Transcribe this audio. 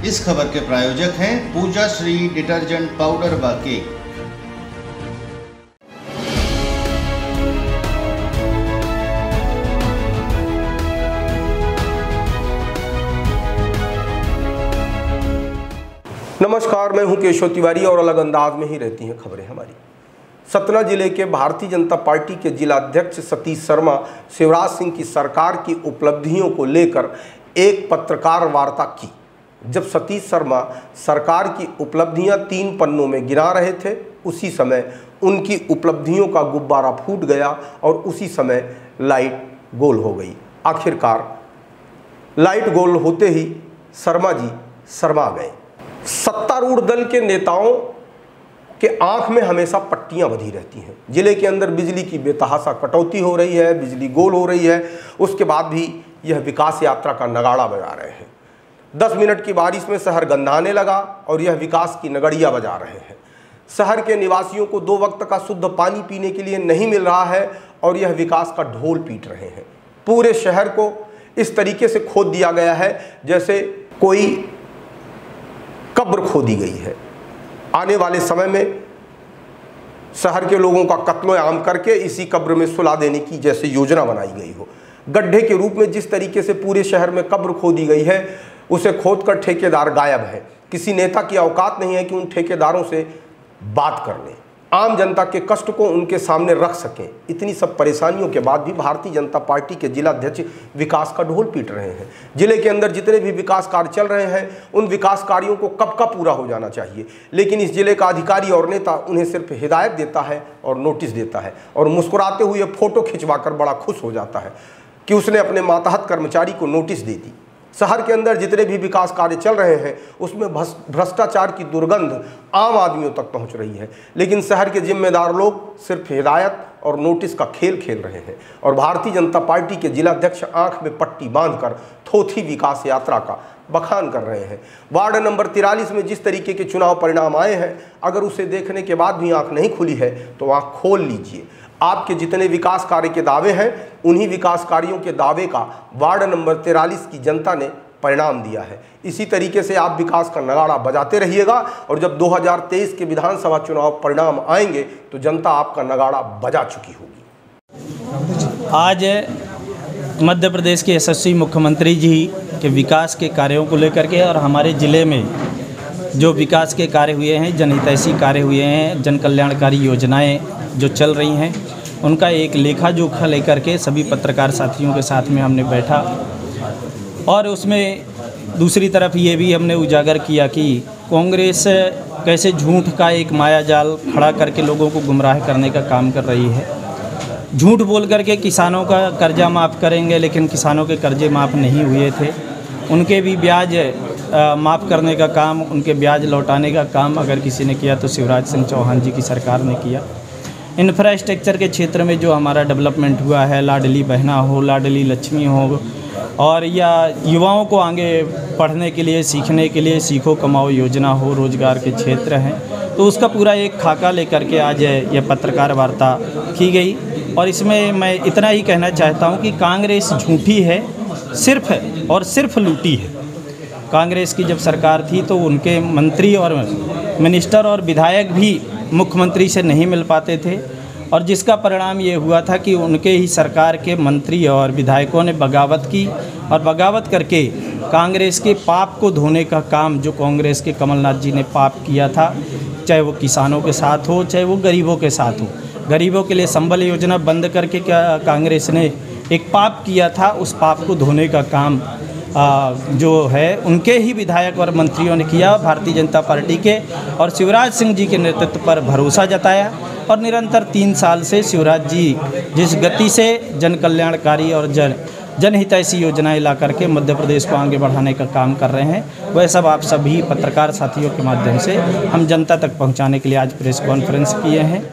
इस खबर के प्रायोजक हैं पूजा श्री डिटर्जेंट पाउडर व केक। नमस्कार, मैं हूं केशव तिवारी और अलग अंदाज में ही रहती हैं खबरें हमारी। सतना जिले के भारतीय जनता पार्टी के जिला अध्यक्ष सतीश शर्मा शिवराज सिंह की सरकार की उपलब्धियों को लेकर एक पत्रकार वार्ता की। जब सतीश शर्मा सरकार की उपलब्धियां 3 पन्नों में गिना रहे थे, उसी समय उनकी उपलब्धियों का गुब्बारा फूट गया और उसी समय लाइट गोल हो गई। आखिरकार लाइट गोल होते ही शर्मा जी शर्मा गए। सत्तारूढ़ दल के नेताओं के आंख में हमेशा पट्टियां बंधी रहती हैं। जिले के अंदर बिजली की बेतहाशा कटौती हो रही है, बिजली गोल हो रही है, उसके बाद भी यह विकास यात्रा का नगाड़ा बजा रहे हैं। 10 मिनट की बारिश में शहर गंधाने लगा और यह विकास की नगड़ियां बजा रहे हैं। शहर के निवासियों को 2 वक्त का शुद्ध पानी पीने के लिए नहीं मिल रहा है और यह विकास का ढोल पीट रहे हैं। पूरे शहर को इस तरीके से खोद दिया गया है जैसे कोई कब्र खोदी गई है। आने वाले समय में शहर के लोगों का कत्ल-ए-आम करके इसी कब्र में सुला देने की जैसे योजना बनाई गई हो। गड्ढे के रूप में जिस तरीके से पूरे शहर में कब्र खोदी गई है, उसे खोदकर ठेकेदार गायब है। किसी नेता की औकात नहीं है कि उन ठेकेदारों से बात कर लें, आम जनता के कष्ट को उनके सामने रख सकें। इतनी सब परेशानियों के बाद भी भारतीय जनता पार्टी के जिला अध्यक्ष विकास का ढोल पीट रहे हैं। जिले के अंदर जितने भी विकास कार्य चल रहे हैं, उन विकास कार्यों को कब का पूरा हो जाना चाहिए, लेकिन इस जिले का अधिकारी और नेता उन्हें सिर्फ हिदायत देता है और नोटिस देता है और मुस्कुराते हुए फोटो खिंचवाकर बड़ा खुश हो जाता है कि उसने अपने मातहत कर्मचारी को नोटिस दे दी। शहर के अंदर जितने भी विकास कार्य चल रहे हैं, उसमें भ्रष्टाचार की दुर्गंध आम आदमियों तक पहुंच रही है, लेकिन शहर के जिम्मेदार लोग सिर्फ हिदायत और नोटिस का खेल खेल रहे हैं और भारतीय जनता पार्टी के जिला अध्यक्ष आंख में पट्टी बांधकर थोथी विकास यात्रा का बखान कर रहे हैं। वार्ड नंबर 43 में जिस तरीके के चुनाव परिणाम आए हैं, अगर उसे देखने के बाद भी आंख नहीं खुली है तो आंख खोल लीजिए। आपके जितने विकास कार्य के दावे हैं, उन्हीं विकास कार्यों के दावे का वार्ड नंबर 43 की जनता ने परिणाम दिया है। इसी तरीके से आप विकास का नगाड़ा बजाते रहिएगा और जब 2023 के विधानसभा चुनाव परिणाम आएंगे तो जनता आपका नगाड़ा बजा चुकी होगी। आज मध्य प्रदेश के यशस्वी मुख्यमंत्री जी के विकास के कार्यों को लेकर के और हमारे ज़िले में जो विकास के कार्य हुए हैं, जनहितैषी कार्य हुए हैं, जन कल्याणकारी योजनाएं जो चल रही हैं, उनका एक लेखा जोखा लेकर के सभी पत्रकार साथियों के साथ में हमने बैठा और उसमें दूसरी तरफ ये भी हमने उजागर किया कि कांग्रेस कैसे झूठ का एक मायाजाल खड़ा करके लोगों को गुमराह करने का काम कर रही है। झूठ बोल करके किसानों का कर्जा माफ़ करेंगे, लेकिन किसानों के कर्जे माफ़ नहीं हुए थे। उनके भी ब्याज माफ़ करने का काम, उनके ब्याज लौटाने का काम अगर किसी ने किया तो शिवराज सिंह चौहान जी की सरकार ने किया। इंफ्रास्ट्रक्चर के क्षेत्र में जो हमारा डेवलपमेंट हुआ है, लाडली बहना हो, लाडली लक्ष्मी हो, और या युवाओं को आगे पढ़ने के लिए, सीखने के लिए सीखो कमाओ योजना हो, रोजगार के क्षेत्र हैं, तो उसका पूरा एक खाका लेकर के आज यह पत्रकार वार्ता की गई। और इसमें मैं इतना ही कहना चाहता हूं कि कांग्रेस झूठी है, सिर्फ और सिर्फ लूटी है। कांग्रेस की जब सरकार थी तो उनके मंत्री और मिनिस्टर और विधायक भी मुख्यमंत्री से नहीं मिल पाते थे और जिसका परिणाम ये हुआ था कि उनके ही सरकार के मंत्री और विधायकों ने बगावत की और बगावत करके कांग्रेस के पाप को धोने का काम, जो कांग्रेस के कमलनाथ जी ने पाप किया था, चाहे वो किसानों के साथ हो, चाहे वो गरीबों के साथ हो। गरीबों के लिए संबल योजना बंद करके क्या कांग्रेस ने एक पाप किया था, उस पाप को धोने का काम जो है उनके ही विधायक और मंत्रियों ने किया, भारतीय जनता पार्टी के और शिवराज सिंह जी के नेतृत्व पर भरोसा जताया और निरंतर 3 साल से शिवराज जी जिस गति से जन कल्याणकारी और जनहितैषी योजनाएं ला करके मध्य प्रदेश को आगे बढ़ाने का काम कर रहे हैं, वह सब आप सभी पत्रकार साथियों के माध्यम से हम जनता तक पहुंचाने के लिए आज प्रेस कॉन्फ्रेंस किए हैं।